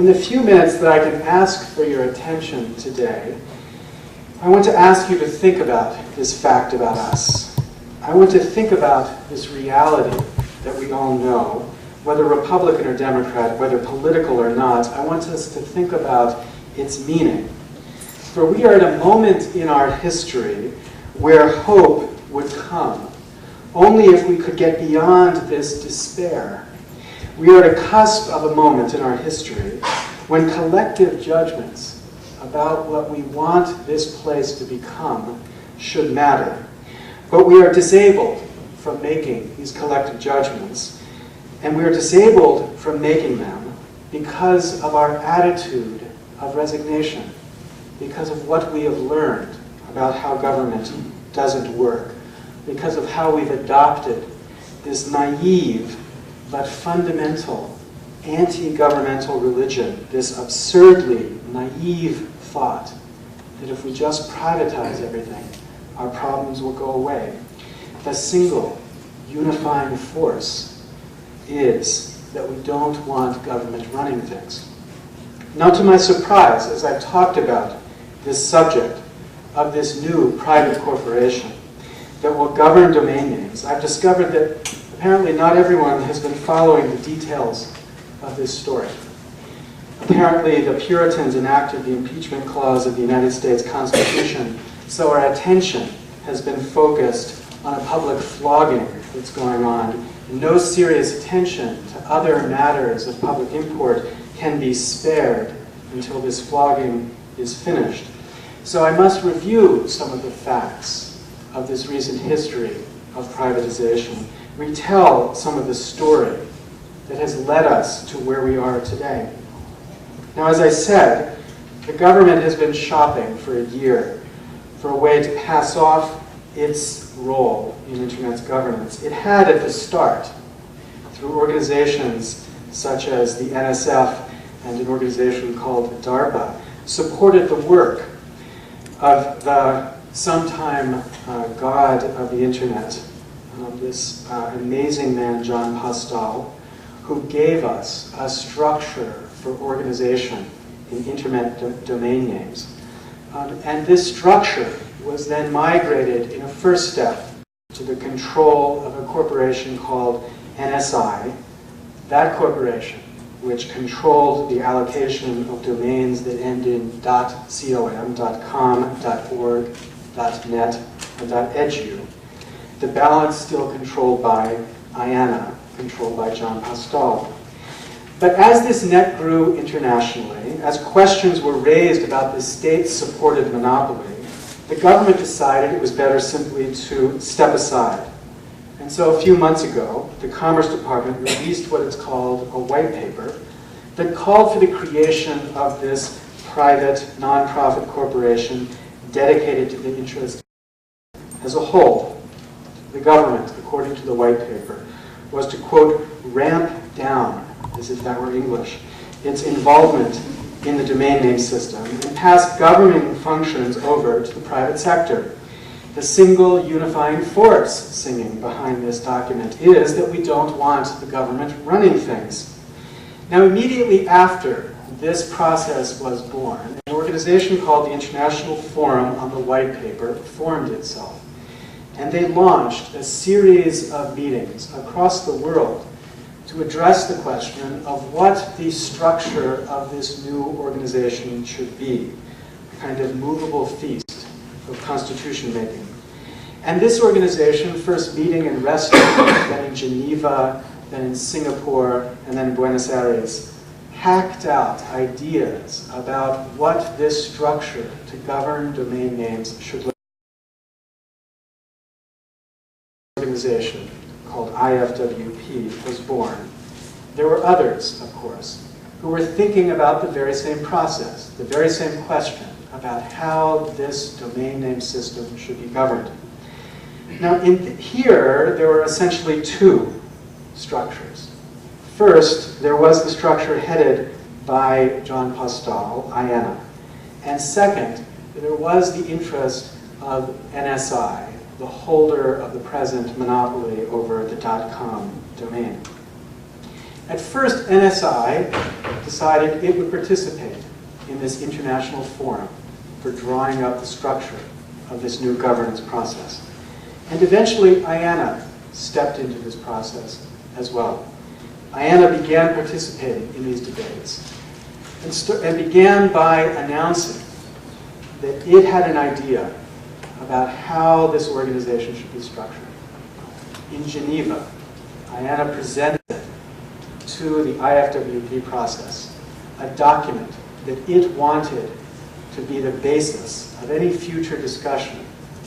in the few minutes that I can ask for your attention today, I want to ask you to think about this fact about us. I want to think about this reality that we all know, whether Republican or Democrat, whether political or not. I want us to think about its meaning. For we are at a moment in our history where hope would come, only if we could get beyond this despair. We are at a cusp of a moment in our history when collective judgments about what we want this place to become should matter. But we are disabled from making these collective judgments, and we are disabled from making them because of our attitude of resignation, because of what we have learned about how government doesn't work, because of how we've adopted this naive but fundamental anti-governmental religion, this absurdly naive thought that if we just privatize everything, our problems will go away. The single unifying force is that we don't want government running things. Now, to my surprise, as I've talked about this subject of this new private corporation that will govern domain names, I've discovered that apparently not everyone has been following the details of this story. Apparently the Puritans enacted the impeachment clause of the United States Constitution, so our attention has been focused on a public flogging that's going on. No serious attention to other matters of public import can be spared until this flogging is finished. So I must review some of the facts of this recent history of privatization, retell some of the story that has led us to where we are today. Now, as I said, the government has been shopping for a year for a way to pass off its role in Internet's governance. It had at the start, through organizations such as the NSF and an organization called DARPA, supported the work of the sometime god of the Internet, this amazing man, John Postal, who gave us a structure for organization in Internet domain names. And this structure was then migrated in a first step to the control of a corporation called NSI. That corporation, which controlled the allocation of domains that end in .com, .com, .org, .net, and .edu. The balance still controlled by IANA, controlled by John Postal. But as this net grew internationally, as questions were raised about the state-supported monopoly, the government decided it was better simply to step aside. And so a few months ago, the Commerce Department released what is called a white paper that called for the creation of this private, nonprofit corporation dedicated to the interest as a whole. The government, according to the white paper, was to, quote, ramp down, as if that were English, its involvement in the domain name system and pass governing functions over to the private sector. The single unifying force singing behind this document is that we don't want the government running things. Now, immediately after this process was born, an organization called the International Forum on the White Paper formed itself. And they launched a series of meetings across the world to address the question of what the structure of this new organization should be, a kind of movable feast of constitution making. And this organization, first meeting in Resto, then in Geneva, then in Singapore, and then in Buenos Aires, hacked out ideas about what this structure to govern domain names should look like. Organization called IFWP was born. There were others, of course, who were thinking about the very same process, the very same question about how this domain name system should be governed. Now, here, there were essentially two structures. First, there was the structure headed by John Postal, IANA. And second, there was the interest of NSI, the holder of the present monopoly over the .com domain. At first, NSI decided it would participate in this international forum for drawing up the structure of this new governance process. And eventually, IANA stepped into this process as well. IANA began participating in these debates and began by announcing that it had an idea about how this organization should be structured. In Geneva, IANA presented to the IFWP process a document that it wanted to be the basis of any future discussion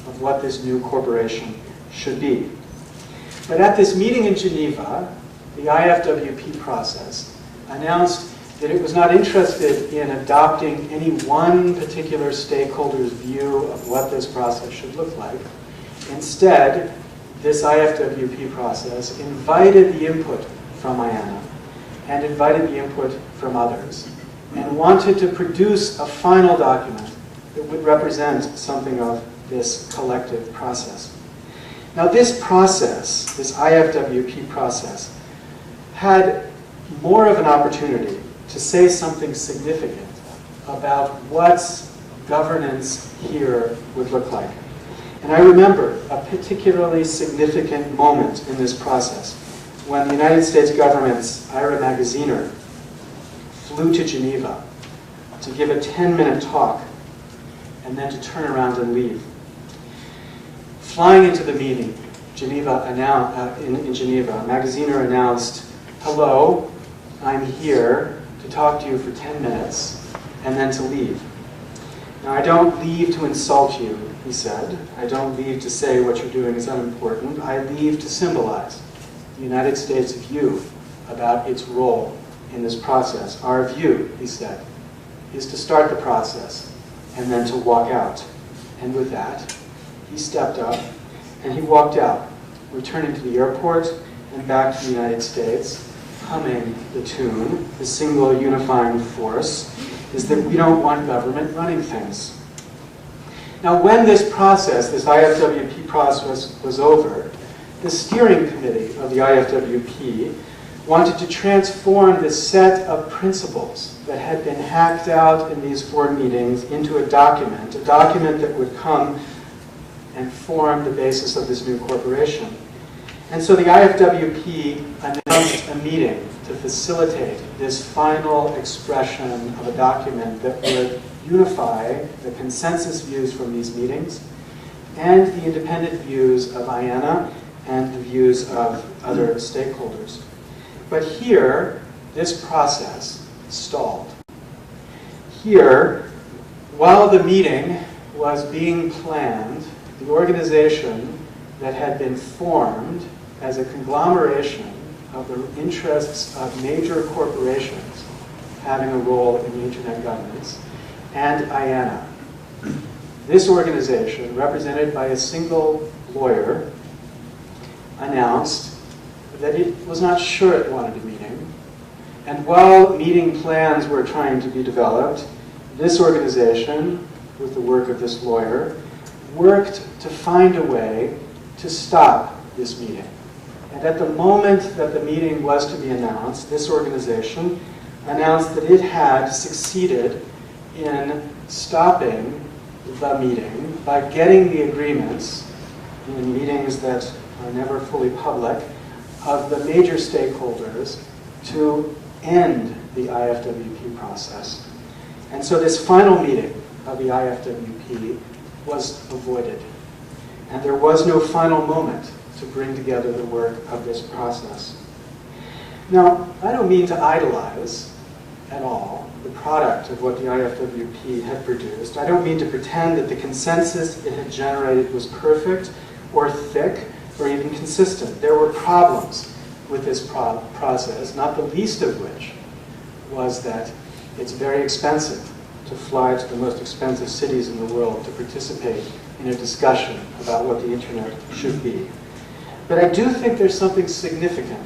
of what this new corporation should be. But at this meeting in Geneva, the IFWP process announced that it was not interested in adopting any one particular stakeholder's view of what this process should look like. Instead, this IFWP process invited the input from IANA and invited the input from others and wanted to produce a final document that would represent something of this collective process. Now this process, this IFWP process, had more of an opportunity to say something significant about what governance here would look like. And I remember a particularly significant moment in this process when the United States government's Ira Magaziner flew to Geneva to give a 10-minute talk and then to turn around and leave. Flying into the meeting, in Geneva, Magaziner announced, "Hello, I'm here to talk to you for 10 minutes and then to leave. Now, I don't leave to insult you," he said. "I don't leave to say what you're doing is unimportant. I leave to symbolize the United States' view about its role in this process. Our view," he said, "is to start the process and then to walk out." And with that, he stepped up and he walked out, returning to the airport and back to the United States, humming the tune, "The single unifying force is that we don't want government running things." Now, when this process, this IFWP process, was over, the steering committee of the IFWP wanted to transform this set of principles that had been hacked out in these 4 meetings into a document that would come and form the basis of this new corporation. And so the IFWP announced a meeting to facilitate this final expression of a document that would unify the consensus views from these meetings and the independent views of IANA and the views of other stakeholders. But here, this process stalled. Here, while the meeting was being planned, the organization that had been formed as a conglomeration of the interests of major corporations having a role in the internet governance, and IANA. This organization, represented by a single lawyer, announced that it was not sure it wanted a meeting. And while meeting plans were trying to be developed, this organization, with the work of this lawyer, worked to find a way to stop this meeting. And at the moment that the meeting was to be announced, this organization announced that it had succeeded in stopping the meeting by getting the agreements in meetings that are never fully public of the major stakeholders to end the IFWP process. And so this final meeting of the IFWP was avoided. And there was no final moment to bring together the work of this process. Now, I don't mean to idolize at all the product of what the IFWP had produced. I don't mean to pretend that the consensus it had generated was perfect or thick or even consistent. There were problems with this process, not the least of which was that it's very expensive to fly to the most expensive cities in the world to participate in a discussion about what the internet should be. But I do think there's something significant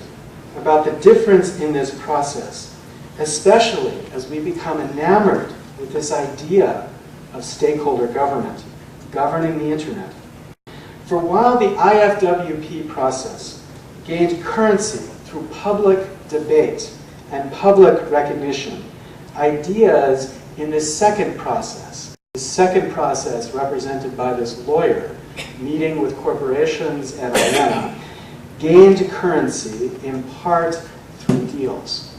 about the difference in this process, especially as we become enamored with this idea of stakeholder government, governing the internet. For while the IFWP process gained currency through public debate and public recognition, ideas in this second process. The second process represented by this lawyer meeting with corporations at Vienna gained currency in part through deals.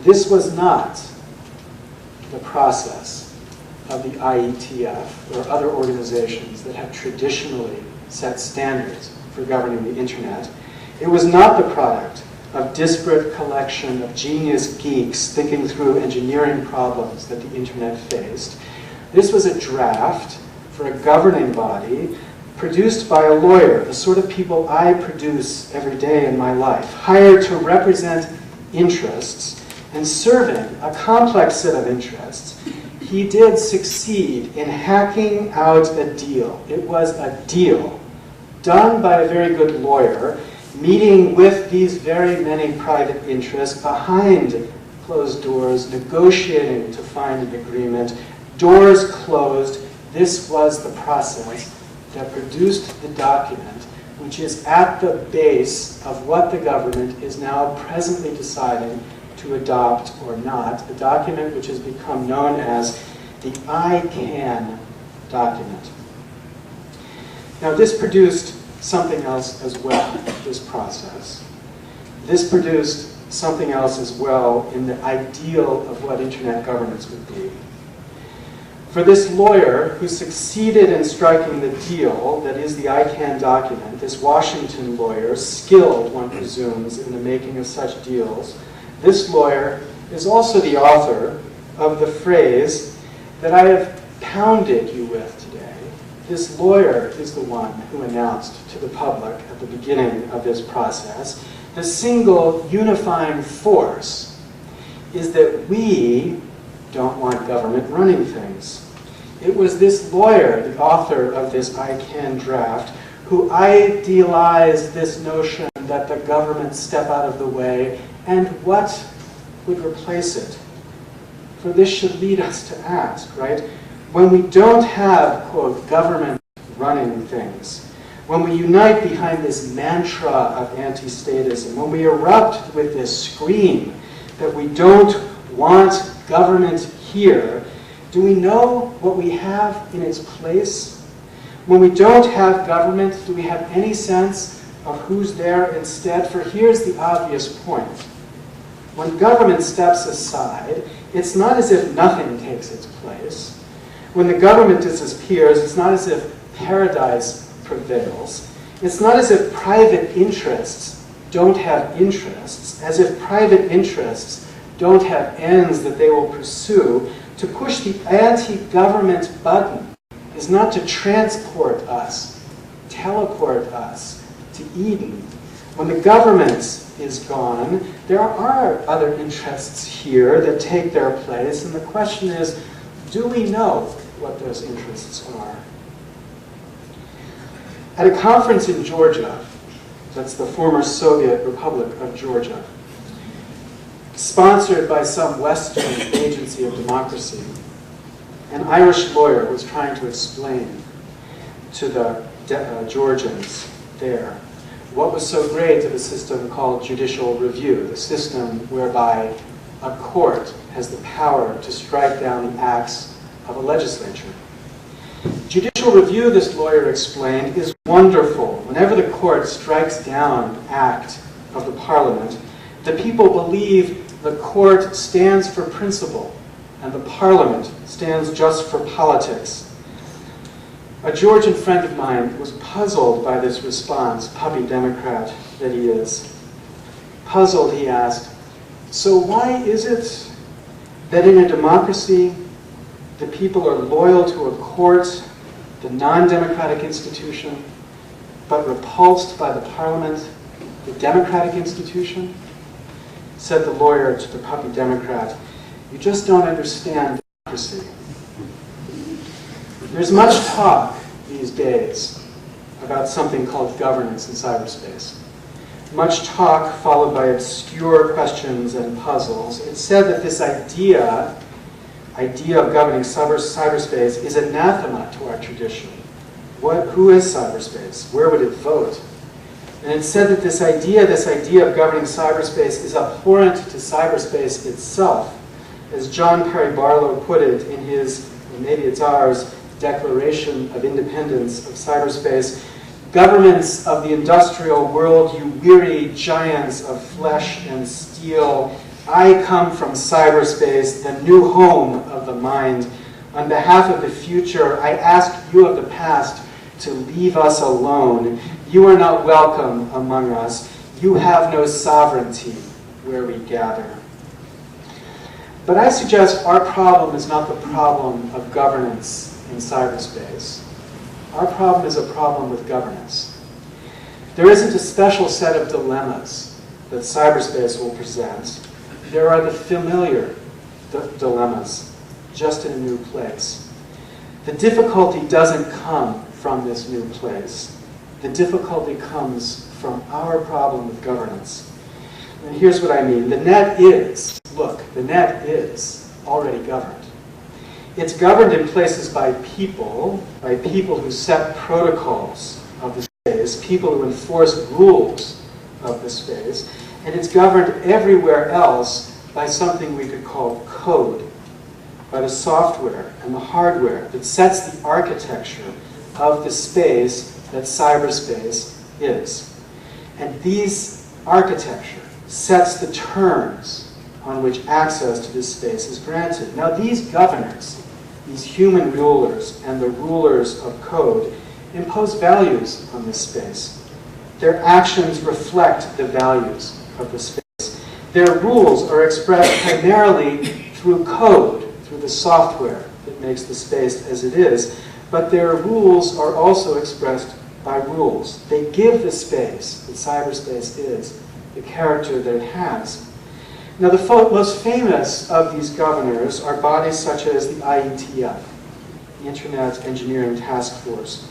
This was not the process of the IETF or other organizations that have traditionally set standards for governing the internet. It was not the product of disparate collection of genius geeks thinking through engineering problems that the internet faced. This was a draft for a governing body produced by a lawyer, the sort of people I produce every day in my life, hired to represent interests and serving a complex set of interests. He did succeed in hacking out a deal. It was a deal done by a very good lawyer, meeting with these very many private interests behind closed doors, negotiating to find an agreement, doors closed. This was the process that produced the document, which is at the base of what the government is now presently deciding to adopt or not, a document which has become known as the ICANN document. Now, this produced something else as well, this process. This produced something else as well in the ideal of what internet governance would be. For this lawyer who succeeded in striking the deal that is the ICANN document, this Washington lawyer, skilled, one presumes, in the making of such deals, this lawyer is also the author of the phrase that I have pounded you with today. This lawyer is the one who announced to the public at the beginning of this process, the single unifying force is that we don't want government running things. It was this lawyer, the author of this ICANN draft, who idealized this notion that the government step out of the way, and what would replace it? For this should lead us to ask, right? When we don't have, quote, government running things, when we unite behind this mantra of anti-statism, when we erupt with this scream that we don't want government here, do we know what we have in its place? When we don't have government, do we have any sense of who's there instead? For here's the obvious point. When government steps aside, it's not as if nothing takes its place. When the government disappears, it's not as if paradise prevails. It's not as if private interests don't have interests, as if private interests don't have ends that they will pursue. To push the anti-government button is not to transport us, teleport us to Eden. When the government is gone, there are other interests here that take their place, and the question is, do we know what those interests are? At a conference in Georgia, that's the former Soviet Republic of Georgia, sponsored by some Western agency of democracy, an Irish lawyer was trying to explain to the Georgians there what was so great of a system called judicial review, the system whereby a court has the power to strike down the acts of a legislature. Judicial review, this lawyer explained, is wonderful. Whenever the court strikes down an act of the parliament, the people believe the court stands for principle and the parliament stands just for politics. A Georgian friend of mine was puzzled by this response, puppy Democrat that he is. Puzzled, he asked, so why is it that in a democracy the people are loyal to a court, the non-democratic institution, but repulsed by the parliament, the democratic institution? Said the lawyer to the puppy Democrat, you just don't understand democracy. There's much talk these days about something called governance in cyberspace. Much talk followed by obscure questions and puzzles. It's said that this idea of governing cyberspace is anathema to our tradition. Who is cyberspace? Where would it vote? And it's said that this idea of governing cyberspace is abhorrent to cyberspace itself. As John Perry Barlow put it in his, or maybe it's ours, Declaration of Independence of Cyberspace, governments of the industrial world, you weary giants of flesh and steel, I come from cyberspace, the new home of the mind. On behalf of the future, I ask you of the past to leave us alone. You are not welcome among us. You have no sovereignty where we gather. But I suggest our problem is not the problem of governance in cyberspace. Our problem is a problem with governance. There isn't a special set of dilemmas that cyberspace will present. There are the familiar dilemmas, just in a new place. The difficulty doesn't come from this new place. The difficulty comes from our problem with governance. And here's what I mean. The net is, look, the net is already governed. It's governed in places by people who set protocols of the space, people who enforce rules of the space, and it's governed everywhere else by something we could call code, by the software and the hardware that sets the architecture of the space that cyberspace is. And these architecture sets the terms on which access to this space is granted. Now these governors, these human rulers and the rulers of code, impose values on this space. Their actions reflect the values of the space. Their rules are expressed primarily through code, through the software that makes the space as it is, but their rules are also expressed by rules. They give the space that cyberspace is the character that it has. Now, the most famous of these governors are bodies such as the IETF, the Internet Engineering Task Force,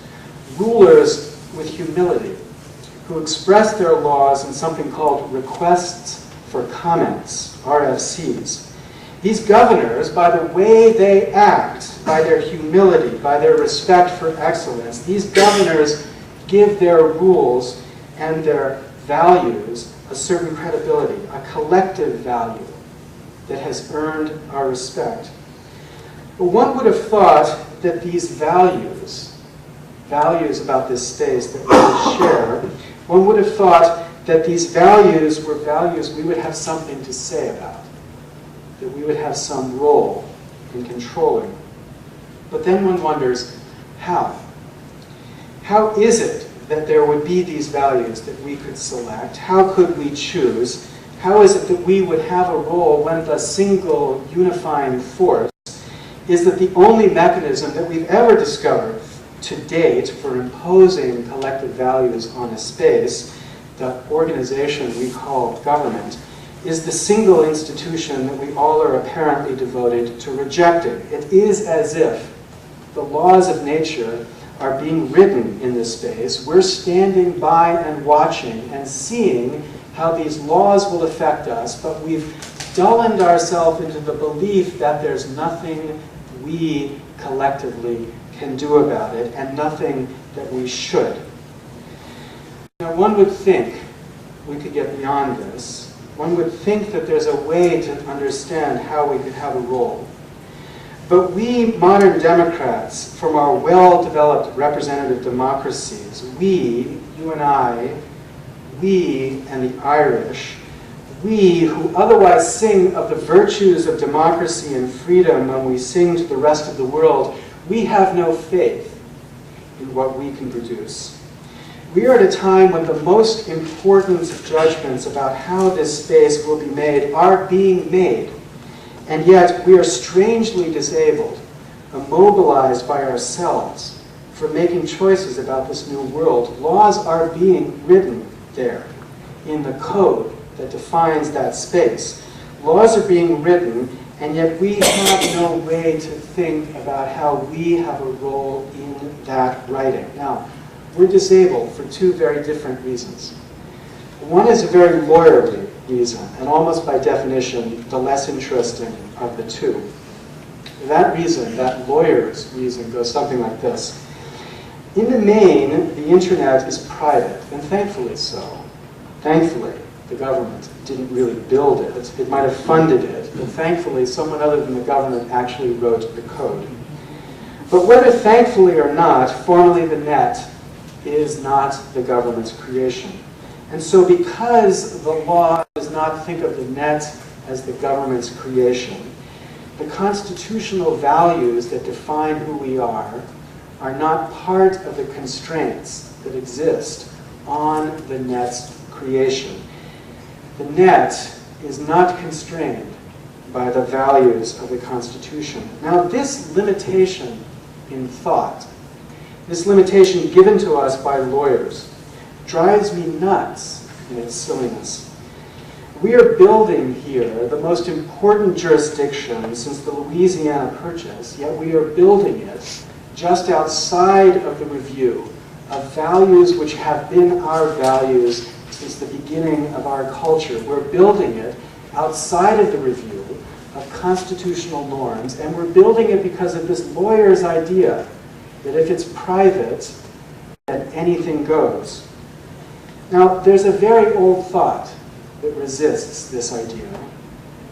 rulers with humility, who express their laws in something called requests for comments, RFCs. These governors, by the way they act, by their humility, by their respect for excellence, these governors give their rules and their values a certain credibility, a collective value that has earned our respect. But one would have thought that these values about this space that we share, one would have thought that these values were values we would have something to say about, that we would have some role in controlling. But then one wonders, how? How is it that there would be these values that we could select? How could we choose? How is it that we would have a role when the single unifying force is that the only mechanism that we've ever discovered to date for imposing collective values on a space, the organization we call government, is the single institution that we all are apparently devoted to rejecting. It is as if the laws of nature are being written in this space. We're standing by and watching and seeing how these laws will affect us, but we've dullened ourselves into the belief that there's nothing we collectively can do about it and nothing that we should. Now, one would think we could get beyond this. One would think that there's a way to understand how we could have a role. But we modern Democrats, from our well-developed representative democracies, we, you and I, we and the Irish, we who otherwise sing of the virtues of democracy and freedom when we sing to the rest of the world, we have no faith in what we can produce. We are at a time when the most important judgments about how this space will be made are being made. And yet we are strangely disabled, immobilized by ourselves for making choices about this new world. Laws are being written there in the code that defines that space. Laws are being written, and yet we have no way to think about how we have a role in that writing. Now, we're disabled for two very different reasons. One is a very lawyerly reason, and almost by definition, the less interesting of the two. That reason, that lawyer's reason, goes something like this. In the main, the internet is private, and thankfully so. Thankfully, the government didn't really build it. It might have funded it, but thankfully someone other than the government actually wrote the code. But whether thankfully or not, formally the net is not the government's creation. And so because the law does not think of the net as the government's creation, the constitutional values that define who we are not part of the constraints that exist on the net's creation. The net is not constrained by the values of the Constitution. Now, this limitation in thought, this limitation given to us by lawyers, drives me nuts in its silliness. We are building here the most important jurisdiction since the Louisiana Purchase, yet we are building it just outside of the review of values which have been our values since the beginning of our culture. We're building it outside of the review of constitutional norms, and we're building it because of this lawyer's idea that if it's private, then anything goes. Now, there's a very old thought that resists this idea.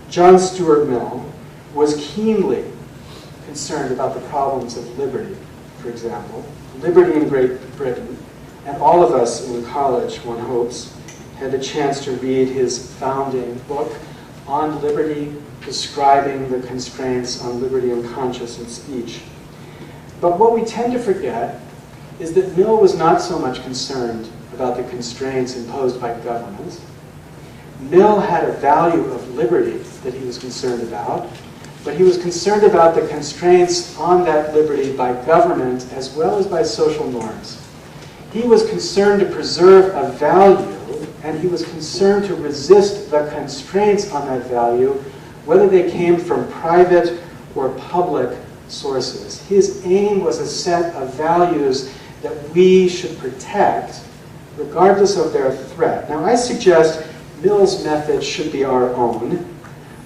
John Stuart Mill was keenly concerned about the problems of liberty, for example. Liberty in Great Britain, and all of us in college, one hopes, had the chance to read his founding book on liberty, describing the constraints on liberty and conscience and speech. But what we tend to forget is that Mill was not so much concerned about the constraints imposed by government. Mill had a value of liberty that he was concerned about, but he was concerned about the constraints on that liberty by government as well as by social norms. He was concerned to preserve a value, and he was concerned to resist the constraints on that value, whether they came from private or public sources. His aim was a set of values that we should protect, regardless of their threat. Now, I suggest Mill's method should be our own.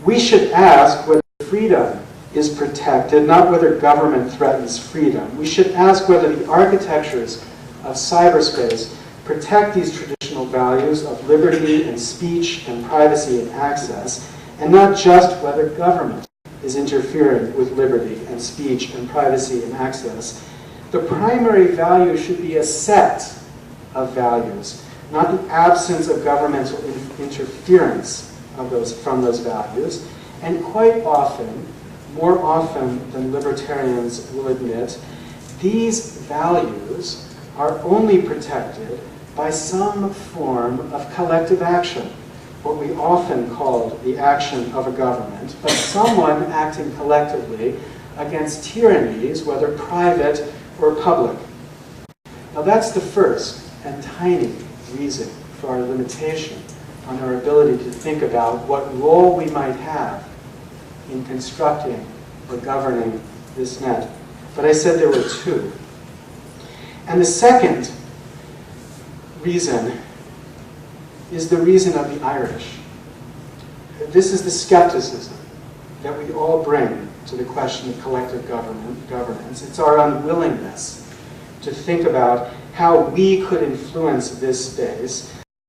We should ask whether freedom is protected, not whether government threatens freedom. We should ask whether the architectures of cyberspace protect these traditional values of liberty and speech and privacy and access, and not just whether government is interfering with liberty and speech and privacy and access. The primary value should be a set of values, not the absence of governmental interference from those values. And quite often, more often than libertarians will admit, these values are only protected by some form of collective action, what we often call the action of a government, but someone acting collectively against tyrannies, whether private or public. Now that's the first and tiny reason for our limitation on our ability to think about what role we might have in constructing or governing this net. But I said there were two. And the second reason is the reason of the Irish. This is the skepticism that we all bring to the question of collective governance. It's our unwillingness to think about how we could influence this space